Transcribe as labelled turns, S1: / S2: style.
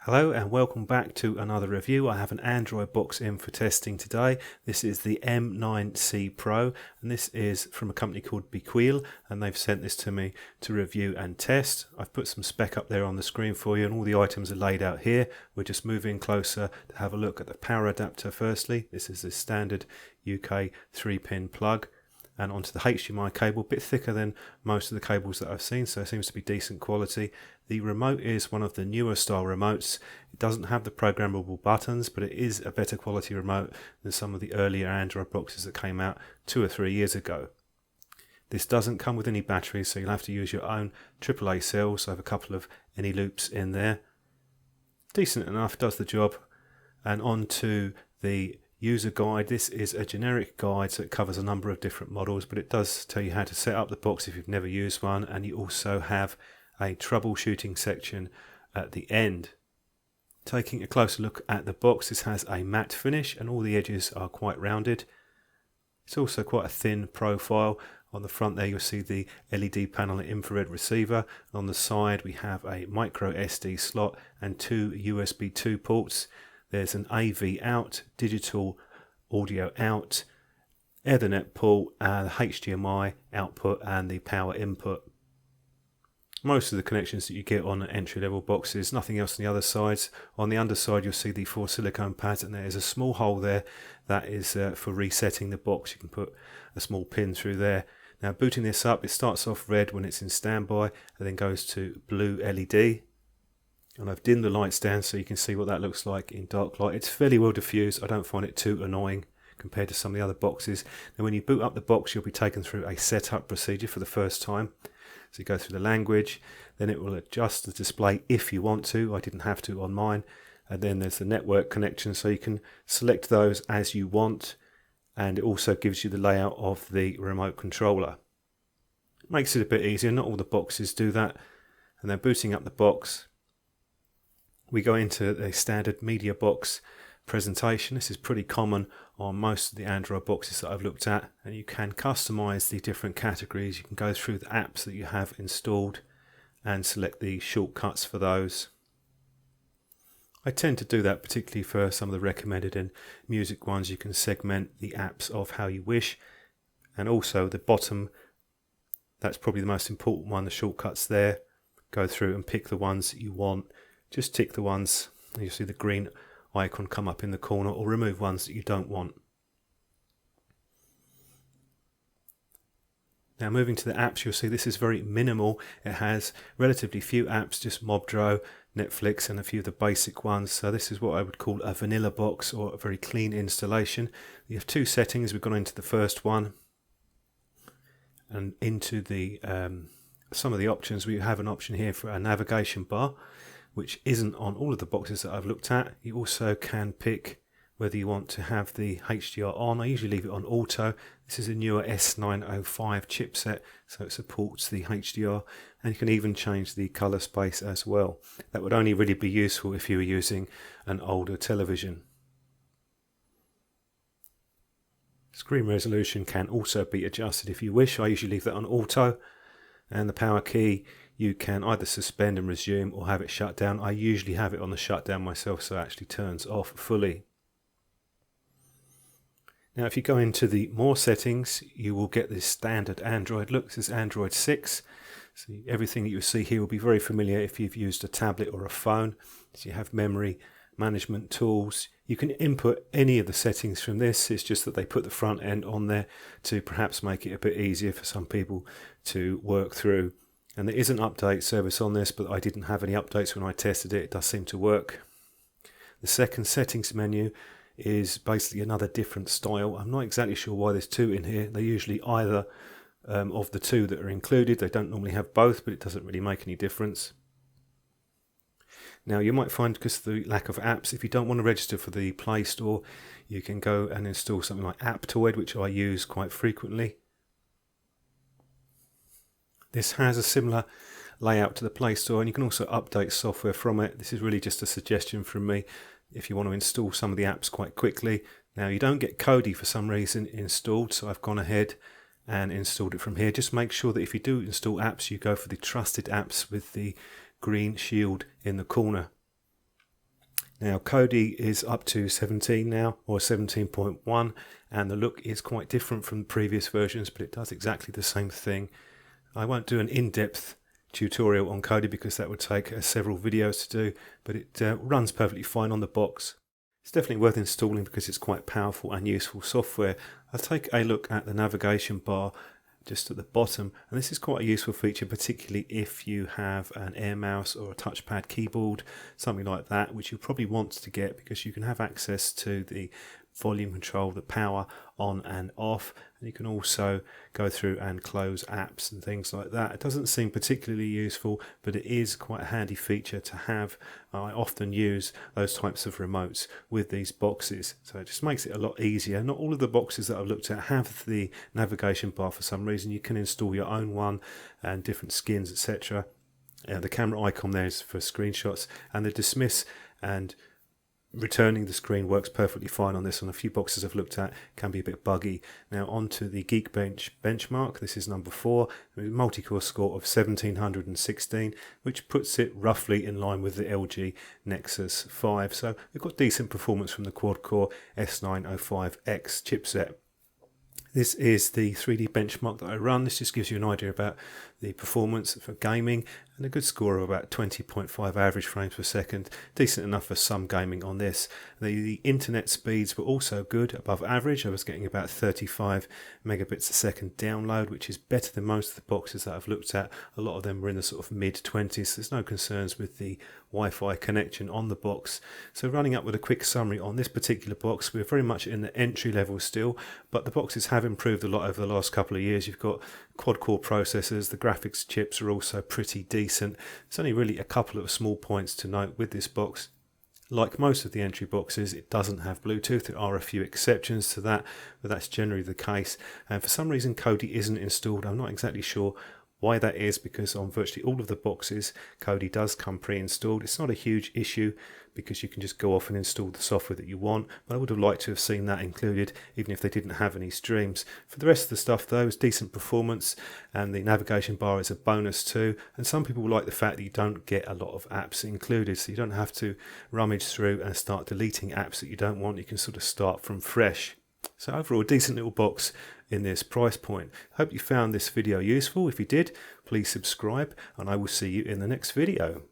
S1: Hello and welcome back to another review. I have an Android box in for testing today. This is the M9C Pro and this is from a company called Bqeel, and they've sent this to me to review and test. I've put some spec up there on the screen for you and all the items are laid out here. We're just moving closer to have a look at the power adapter firstly. This is the standard UK 3-pin plug, and onto the HDMI cable, a bit thicker than most of the cables that I've seen, so it seems to be decent quality. The remote is one of the newer style remotes. It doesn't have the programmable buttons, but it is a better quality remote than some of the earlier Android boxes that came out 2 or 3 years ago. This doesn't come with any batteries, so you'll have to use your own AAA cells. So I have a couple of any loops in there. Decent enough, does the job. And on to the user guide. This is a generic guide, so it covers a number of different models, but it does tell you how to set up the box if you've never used one, and you also have a troubleshooting section at the end. Taking a closer look at the box, this has a matte finish and all the edges are quite rounded. It's also quite a thin profile. On the front there you'll see the LED panel and infrared receiver. On the side we have a micro SD slot and 2 USB 2 ports. There's an AV out, digital audio out, Ethernet port, and HDMI output and the power input. Most of the connections that you get on entry-level boxes, nothing else on the other sides. On the underside you'll see the 4 silicone pads, and there is a small hole there that is for resetting the box. You can put a small pin through there. Now booting this up, it starts off red when it's in standby and then goes to blue LED. And I've dimmed the lights down so you can see what that looks like in dark light. It's fairly well diffused. I don't find it too annoying compared to some of the other boxes. Now when you boot up the box, you'll be taken through a setup procedure for the first time. So you go through the language, then it will adjust the display if you want to. I didn't have to on mine. And then there's the network connection, so you can select those as you want. And it also gives you the layout of the remote controller. It makes it a bit easier. Not all the boxes do that. And then booting up the box, we go into the standard media box presentation. This is pretty common on most of the Android boxes that I've looked at, and you can customize the different categories. You can go through the apps that you have installed and select the shortcuts for those. I tend to do that particularly for some of the recommended and music ones. You can segment the apps of how you wish, and also the bottom, that's probably the most important one, the shortcuts there. Go through and pick the ones that you want. Just tick the ones, you see the green icon come up in the corner, or remove ones that you don't want. Now moving to the apps, you'll see this is very minimal. It has relatively few apps, just Mobdro, Netflix and a few of the basic ones. So this is what I would call a vanilla box, or a very clean installation. You have 2 settings. We've gone into the first one and into the some of the options. We have an option here for a navigation bar, which isn't on all of the boxes that I've looked at. You also can pick whether you want to have the HDR on. I usually leave it on auto. This is a newer S905 chipset, so it supports the HDR, and you can even change the color space as well. That would only really be useful if you were using an older television. Screen resolution can also be adjusted if you wish. I usually leave that on auto. And the power key, you can either suspend and resume or have it shut down. I usually have it on the shutdown myself, so it actually turns off fully. Now if you go into the more settings, you will get this standard Android look. This is Android 6. So everything that you see here will be very familiar if you've used a tablet or a phone. So you have memory management tools. You can input any of the settings from this. It's just that they put the front end on there to perhaps make it a bit easier for some people to work through. And there is an update service on this, but I didn't have any updates when I tested it. It does seem to work. The second settings menu is basically another different style. I'm not exactly sure why there's 2 in here. They're usually either of the 2 that are included. They don't normally have both, but it doesn't really make any difference. Now you might find, because of the lack of apps, if you don't want to register for the Play Store, you can go and install something like Aptoid, which I use quite frequently. This has a similar layout to the Play Store, and you can also update software from it. This is really just a suggestion from me if you want to install some of the apps quite quickly. Now you don't get Cody for some reason installed, so I've gone ahead and installed it from here. Just make sure that if you do install apps, you go for the trusted apps with the green shield in the corner. Now Cody is up to 17 now, or 17.1, and the look is quite different from previous versions, but it does exactly the same thing. I won't do an in-depth tutorial on Cody because that would take several videos to do, but it runs perfectly fine on the box. It's definitely worth installing because it's quite powerful and useful software. I'll take a look at the navigation bar just at the bottom, and this is quite a useful feature, particularly if you have an Air mouse or a touchpad keyboard, something like that, which you probably want to get because you can have access to the volume control, the power on and off, and you can also go through and close apps and things like that. It doesn't seem particularly useful, but it is quite a handy feature to have. I often use those types of remotes with these boxes, so it just makes it a lot easier. Not all of the boxes that I've looked at have the navigation bar for some reason. You can install your own one and different skins, etc. The camera icon there is for screenshots, and the dismiss and returning the screen works perfectly fine on this. On a few boxes I've looked at, can be a bit buggy. Now onto the Geekbench benchmark. This is number 4, with a multi-core score of 1716, which puts it roughly in line with the LG Nexus 5. So we've got decent performance from the quad-core S905X chipset. This is the 3D benchmark that I run. This just gives you an idea about the performance for gaming, and a good score of about 20.5 average frames per second. Decent enough for some gaming on this. The internet speeds were also good, above average. I was getting about 35 megabits a second download, which is better than most of the boxes that I've looked at. A lot of them were in the sort of mid-20s. There's no concerns with the Wi-Fi connection on the box. So running up with a quick summary on this particular box, we're very much in the entry level still, but the boxes have improved a lot over the last couple of years. You've got quad-core processors, the graphics chips are also pretty decent. There's only really a couple of small points to note with this box. Like most of the entry boxes, it doesn't have Bluetooth. There are a few exceptions to that, but that's generally the case. And for some reason Cody isn't installed. I'm not exactly sure why that is, because on virtually all of the boxes Cody does come pre-installed. It's not a huge issue because you can just go off and install the software that you want, but I would have liked to have seen that included even if they didn't have any streams. For the rest of the stuff though, it's decent performance, and the navigation bar is a bonus too, and some people like the fact that you don't get a lot of apps included, so you don't have to rummage through and start deleting apps that you don't want. You can sort of start from fresh. So overall, a decent little box in this price point. Hope you found this video useful. If you did, please subscribe, and I will see you in the next video.